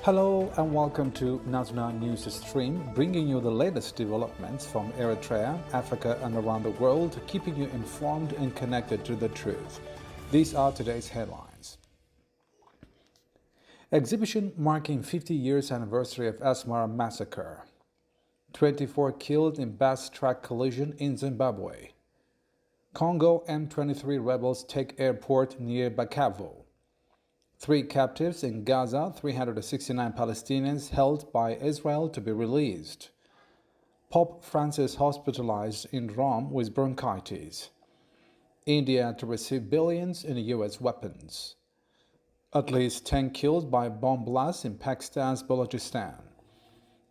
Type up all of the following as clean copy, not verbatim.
Hello and welcome to Nazna News Stream, bringing you the latest developments from Eritrea, Africa, and around the world, keeping you informed and connected to the truth. These are today's headlines. Exhibition marking 50 years anniversary of Asmara Massacre. 24 killed in bus truck collision in Zimbabwe. Congo M23 rebels take airport near Bukavu. 3 captives in Gaza, 369 Palestinians held by Israel to be released. Pope Francis hospitalized in Rome with bronchitis. India to receive billions in U.S. weapons. At least 10 killed by bomb blasts in Pakistan's Balochistan.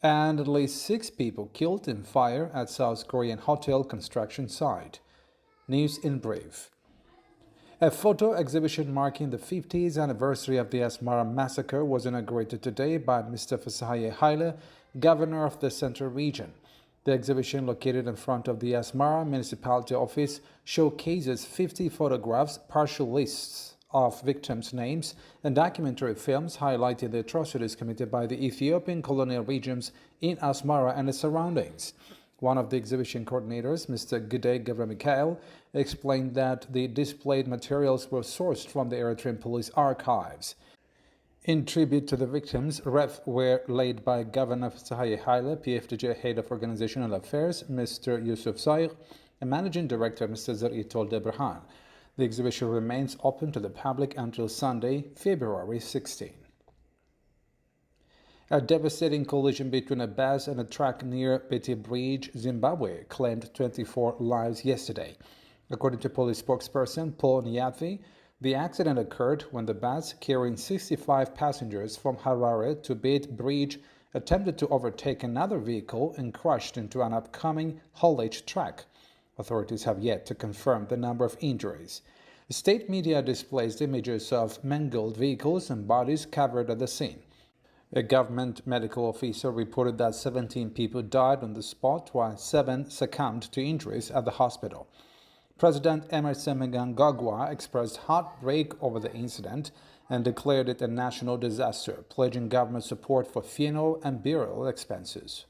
And at least 6 people killed in fire at South Korean hotel construction site. News in brief. A photo exhibition marking the 50th anniversary of the Asmara Massacre was inaugurated today by Mr. Fasahaye Haile, governor of the Central Region. The exhibition, located in front of the Asmara Municipality Office, showcases 50 photographs, partial lists of victims' names, and documentary films highlighting the atrocities committed by the Ethiopian colonial regimes in Asmara and its surroundings. One of the exhibition coordinators, Mr. Gide Gavramikael, explained that the displayed materials were sourced from the Eritrean police archives. In tribute to the victims, wreaths were laid by Governor Fasahaye Haile, PFDJ Head of Organizational Affairs, Mr. Yusuf Saïr, and Managing Director, Mr. Zaritol Debrahan. The exhibition remains open to the public until Sunday, February 16. A devastating collision between a bus and a truck near Petit Bridge, Zimbabwe, claimed 24 lives yesterday. According to police spokesperson Paul Nyathi, the accident occurred when the bus, carrying 65 passengers from Harare to Petit Bridge, attempted to overtake another vehicle and crashed into an upcoming haulage truck. Authorities have yet to confirm the number of injuries. State media displays images of mangled vehicles and bodies covered at the scene. A government medical officer reported that 17 people died on the spot, while 7 succumbed to injuries at the hospital. President Emerson Mnangagwa expressed heartbreak over the incident and declared it a national disaster, pledging government support for funeral and burial expenses.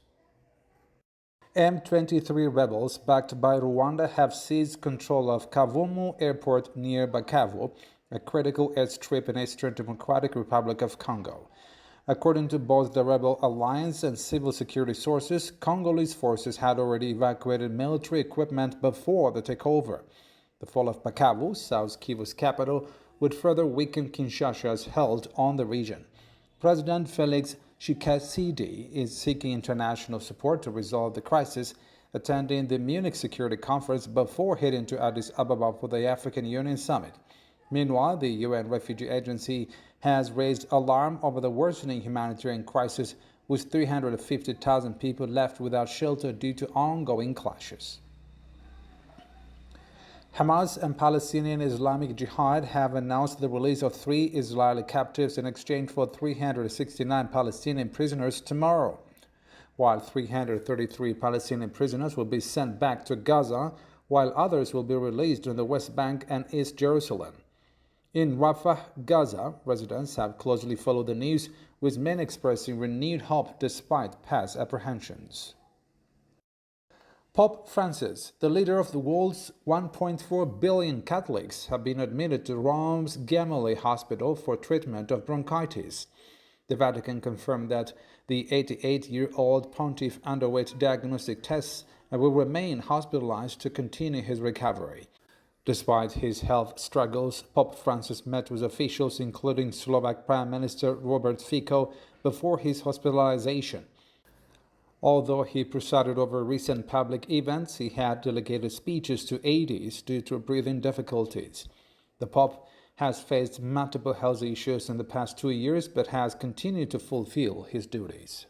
M23 rebels backed by Rwanda have seized control of Kavumu Airport near Bukavu, a critical airstrip in Eastern Democratic Republic of Congo. According to both the rebel alliance and civil security sources, Congolese forces had already evacuated military equipment before the takeover. The fall of Bukavu, South Kivu's capital, would further weaken Kinshasa's hold on the region. President Felix Tshisekedi is seeking international support to resolve the crisis, attending the Munich Security Conference before heading to Addis Ababa for the African Union Summit. Meanwhile, the UN Refugee Agency has raised alarm over the worsening humanitarian crisis, with 350,000 people left without shelter due to ongoing clashes. Hamas and Palestinian Islamic Jihad have announced the release of 3 Israeli captives in exchange for 369 Palestinian prisoners tomorrow, while 333 Palestinian prisoners will be sent back to Gaza, while others will be released in the West Bank and East Jerusalem. In Rafah, Gaza, residents have closely followed the news, with many expressing renewed hope despite past apprehensions. Pope Francis, the leader of the world's 1.4 billion Catholics, have been admitted to Rome's Gemelli Hospital for treatment of bronchitis. The Vatican confirmed that the 88-year-old pontiff underwent diagnostic tests and will remain hospitalized to continue his recovery. Despite his health struggles, Pope Francis met with officials including Slovak Prime Minister Robert Fico before his hospitalization. Although he presided over recent public events, he had delegated speeches to aides due to breathing difficulties. The Pope has faced multiple health issues in the past 2 years, but has continued to fulfill his duties.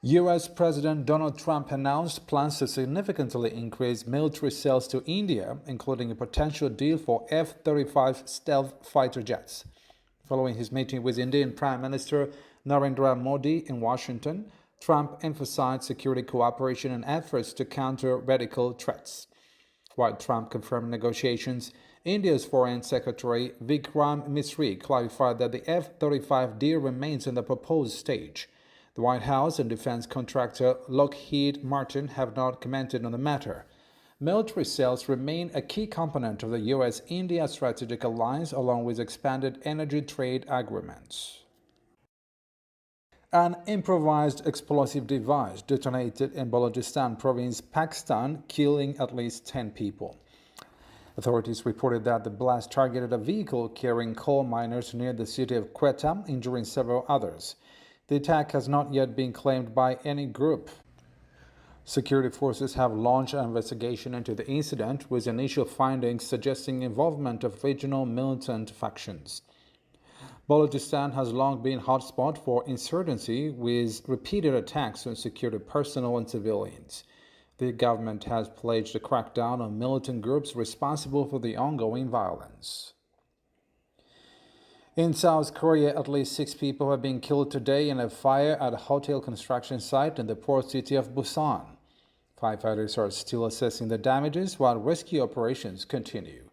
U.S. President Donald Trump announced plans to significantly increase military sales to India, including a potential deal for F-35 stealth fighter jets. Following his meeting with Indian Prime Minister Narendra Modi in Washington, Trump emphasized security cooperation and efforts to counter radical threats. While Trump confirmed negotiations, India's Foreign Secretary Vikram Misri clarified that the F-35 deal remains in the proposed stage. The White House and defense contractor Lockheed Martin have not commented on the matter. Military sales remain a key component of the U.S.-India strategic alliance along with expanded energy trade agreements. An improvised explosive device detonated in Balochistan province, Pakistan, killing at least 10 people. Authorities reported that the blast targeted a vehicle carrying coal miners near the city of Quetta, injuring several others. The attack has not yet been claimed by any group. Security forces have launched an investigation into the incident, with initial findings suggesting involvement of regional militant factions. Balochistan has long been a hotspot for insurgency, with repeated attacks on security personnel and civilians. The government has pledged a crackdown on militant groups responsible for the ongoing violence. In South Korea, at least 6 people have been killed today in a fire at a hotel construction site in the port city of Busan. Firefighters are still assessing the damages while rescue operations continue.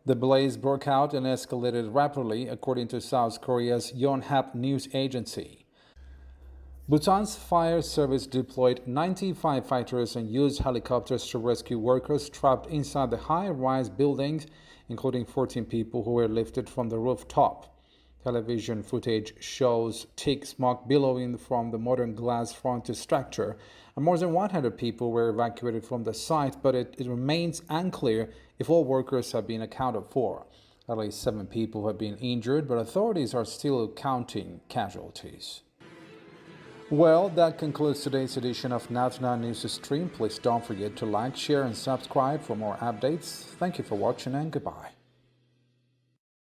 The blaze broke out and escalated rapidly, according to South Korea's Yonhap news agency. Bhutan's fire service deployed 90 firefighters and used helicopters to rescue workers trapped inside the high-rise buildings, including 14 people who were lifted from the rooftop. Television footage shows thick smoke billowing from the modern glass fronted structure, and more than 100 people were evacuated from the site, but it remains unclear if all workers have been accounted for. At least 7 people have been injured, but authorities are still counting casualties. Well, that concludes today's edition of Now News Stream. Please don't forget to like, share, and subscribe for more updates. Thank you for watching, and goodbye.